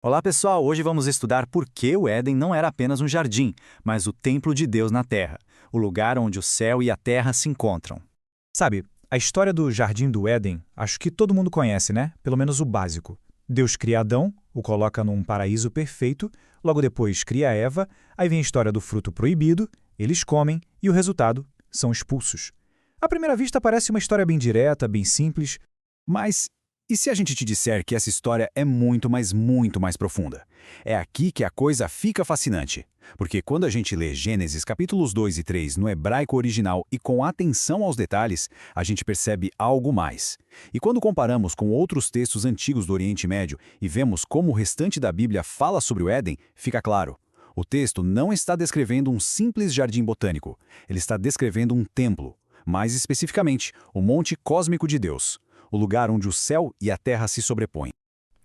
Olá pessoal, hoje vamos estudar por que o Éden não era apenas um jardim, mas o templo de Deus na Terra, o lugar onde o céu e a terra se encontram. Sabe, a história do Jardim do Éden, acho que todo mundo conhece, né? Pelo menos o básico. Deus cria Adão, o coloca num paraíso perfeito, logo depois cria Eva, aí vem a história do fruto proibido, eles comem e o resultado são expulsos. À primeira vista parece uma história bem direta, bem simples. Mas e se a gente te disser que essa história é muito, mas muito mais profunda? É aqui que a coisa fica fascinante. Porque quando a gente lê Gênesis capítulos 2 e 3 no hebraico original e com atenção aos detalhes, a gente percebe algo mais. E quando comparamos com outros textos antigos do Oriente Médio e vemos como o restante da Bíblia fala sobre o Éden, fica claro. O texto não está descrevendo um simples jardim botânico. Ele está descrevendo um templo. Mais especificamente, o Monte Cósmico de Deus, o lugar onde o céu e a terra se sobrepõem.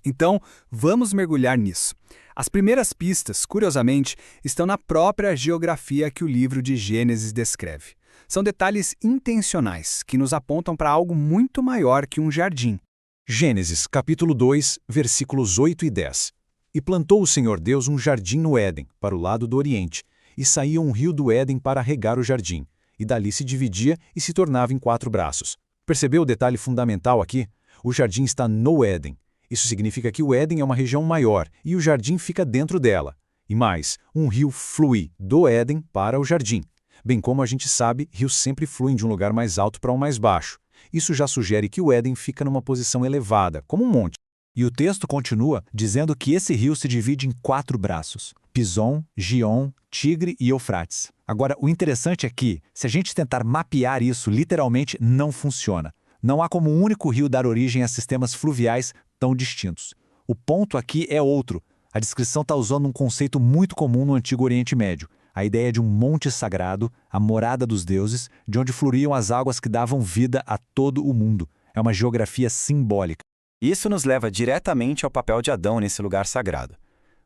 Então, vamos mergulhar nisso. As primeiras pistas, curiosamente, estão na própria geografia que o livro de Gênesis descreve. São detalhes intencionais que nos apontam para algo muito maior que um jardim. Gênesis, capítulo 2, versículos 8 e 10. E plantou o Senhor Deus um jardim no Éden, para o lado do Oriente, e saía um rio do Éden para regar o jardim, e dali se dividia e se tornava em 4 braços. Percebeu o detalhe fundamental aqui? O jardim está no Éden. Isso significa que o Éden é uma região maior e o jardim fica dentro dela. E mais, um rio flui do Éden para o jardim. Bem como a gente sabe, rios sempre fluem de um lugar mais alto para um mais baixo. Isso já sugere que o Éden fica numa posição elevada, como um monte. E o texto continua dizendo que esse rio se divide em 4 braços: Pison, Gion, Tigre e Eufrates. Agora, o interessante é que, se a gente tentar mapear isso, literalmente não funciona. Não há como um único rio dar origem a sistemas fluviais tão distintos. O ponto aqui é outro. A descrição está usando um conceito muito comum no Antigo Oriente Médio, a ideia de um monte sagrado, a morada dos deuses, de onde fluíam as águas que davam vida a todo o mundo. É uma geografia simbólica. Isso nos leva diretamente ao papel de Adão nesse lugar sagrado.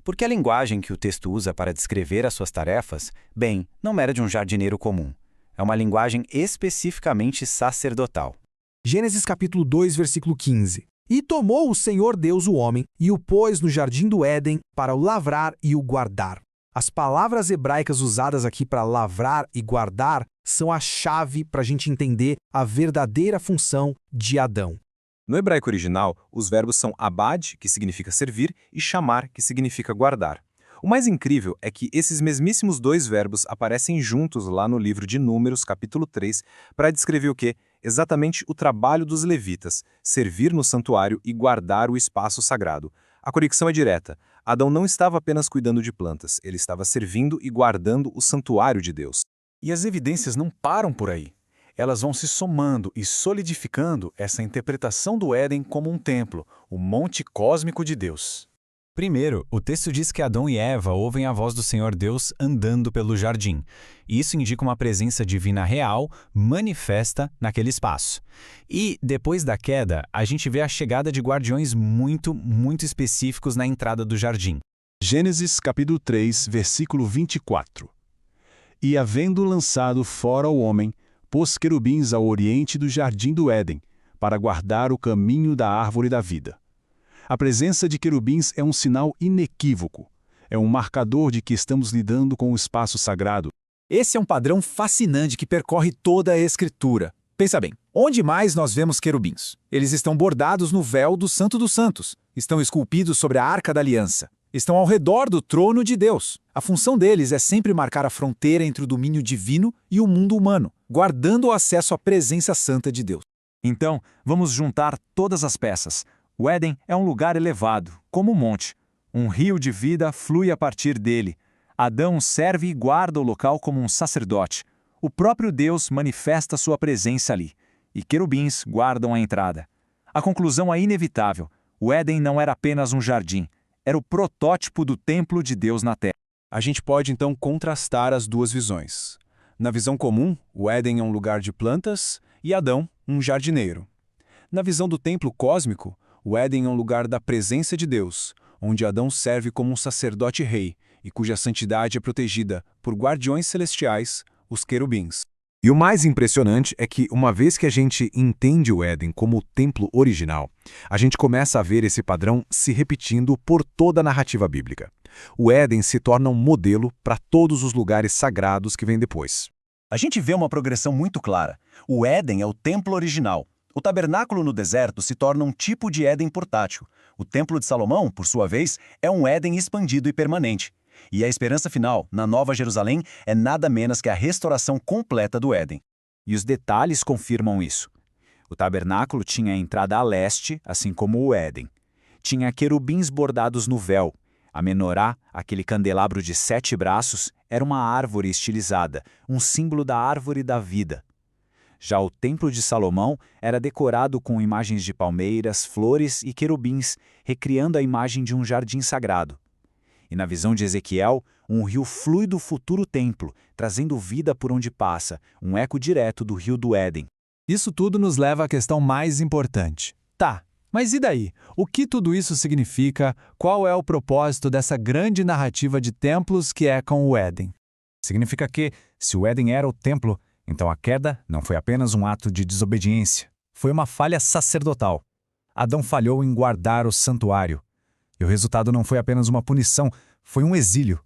Porque a linguagem que o texto usa para descrever as suas tarefas, bem, não era de um jardineiro comum. É uma linguagem especificamente sacerdotal. Gênesis capítulo 2, versículo 15. E tomou o Senhor Deus o homem e o pôs no jardim do Éden para o lavrar e o guardar. As palavras hebraicas usadas aqui para lavrar e guardar são a chave para a gente entender a verdadeira função de Adão. No hebraico original, os verbos são abad, que significa servir, e chamar, que significa guardar. O mais incrível é que esses mesmíssimos 2 verbos aparecem juntos lá no livro de Números, capítulo 3, para descrever o quê? Exatamente o trabalho dos levitas, servir no santuário e guardar o espaço sagrado. A conexão é direta. Adão não estava apenas cuidando de plantas, ele estava servindo e guardando o santuário de Deus. E as evidências não param por aí. Elas vão se somando e solidificando essa interpretação do Éden como um templo, o Monte Cósmico de Deus. Primeiro, o texto diz que Adão e Eva ouvem a voz do Senhor Deus andando pelo jardim. Isso indica uma presença divina real, manifesta naquele espaço. E, depois da queda, a gente vê a chegada de guardiões muito específicos na entrada do jardim. Gênesis capítulo 3, versículo 24. E havendo lançado fora o homem, pôs querubins ao oriente do jardim do Éden, para guardar o caminho da árvore da vida. A presença de querubins é um sinal inequívoco. É um marcador de que estamos lidando com o espaço sagrado. Esse é um padrão fascinante que percorre toda a Escritura. Pensa bem, onde mais nós vemos querubins? Eles estão bordados no véu do Santo dos Santos, estão esculpidos sobre a Arca da Aliança, estão ao redor do trono de Deus. A função deles é sempre marcar a fronteira entre o domínio divino e o mundo humano, guardando o acesso à presença santa de Deus. Então, vamos juntar todas as peças. O Éden é um lugar elevado, como um monte. Um rio de vida flui a partir dele. Adão serve e guarda o local como um sacerdote. O próprio Deus manifesta sua presença ali. E querubins guardam a entrada. A conclusão é inevitável. O Éden não era apenas um jardim. Era o protótipo do templo de Deus na Terra. A gente pode então contrastar as 2 visões. Na visão comum, o Éden é um lugar de plantas e Adão, um jardineiro. Na visão do templo cósmico, o Éden é um lugar da presença de Deus, onde Adão serve como um sacerdote rei e cuja santidade é protegida por guardiões celestiais, os querubins. E o mais impressionante é que, uma vez que a gente entende o Éden como o templo original, a gente começa a ver esse padrão se repetindo por toda a narrativa bíblica. O Éden se torna um modelo para todos os lugares sagrados que vêm depois. A gente vê uma progressão muito clara. O Éden é o templo original. O tabernáculo no deserto se torna um tipo de Éden portátil. O Templo de Salomão, por sua vez, é um Éden expandido e permanente. E a esperança final, na Nova Jerusalém, é nada menos que a restauração completa do Éden. E os detalhes confirmam isso. O tabernáculo tinha a entrada a leste, assim como o Éden. Tinha querubins bordados no véu. A menorá, aquele candelabro de 7 braços, era uma árvore estilizada, um símbolo da árvore da vida. Já o Templo de Salomão era decorado com imagens de palmeiras, flores e querubins, recriando a imagem de um jardim sagrado. E na visão de Ezequiel, um rio flui do futuro templo, trazendo vida por onde passa, um eco direto do rio do Éden. Isso tudo nos leva à questão mais importante. Tá, mas e daí? O que tudo isso significa? Qual é o propósito dessa grande narrativa de templos que é com o Éden? Significa que, se o Éden era o templo, então a queda não foi apenas um ato de desobediência. Foi uma falha sacerdotal. Adão falhou em guardar o santuário. E o resultado não foi apenas uma punição, foi um exílio.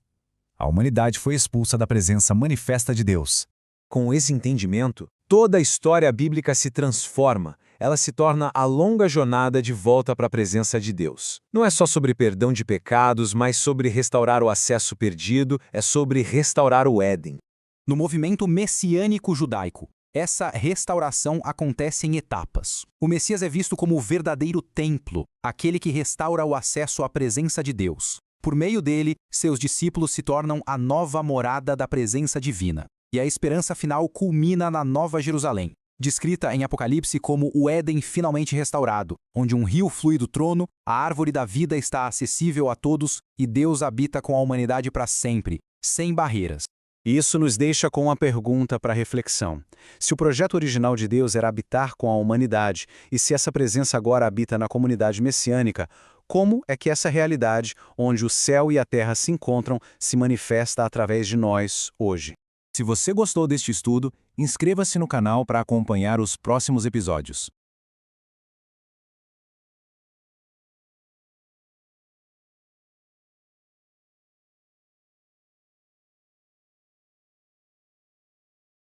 A humanidade foi expulsa da presença manifesta de Deus. Com esse entendimento, toda a história bíblica se transforma. Ela se torna a longa jornada de volta para a presença de Deus. Não é só sobre perdão de pecados, mas sobre restaurar o acesso perdido, é sobre restaurar o Éden. No movimento messiânico judaico, essa restauração acontece em etapas. O Messias é visto como o verdadeiro templo, aquele que restaura o acesso à presença de Deus. Por meio dele, seus discípulos se tornam a nova morada da presença divina. E a esperança final culmina na Nova Jerusalém, descrita em Apocalipse como o Éden finalmente restaurado, onde um rio flui do trono, a árvore da vida está acessível a todos e Deus habita com a humanidade para sempre, sem barreiras. Isso nos deixa com uma pergunta para reflexão. Se o projeto original de Deus era habitar com a humanidade, e se essa presença agora habita na comunidade messiânica, como é que essa realidade, onde o céu e a terra se encontram, se manifesta através de nós hoje? Se você gostou deste estudo, inscreva-se no canal para acompanhar os próximos episódios.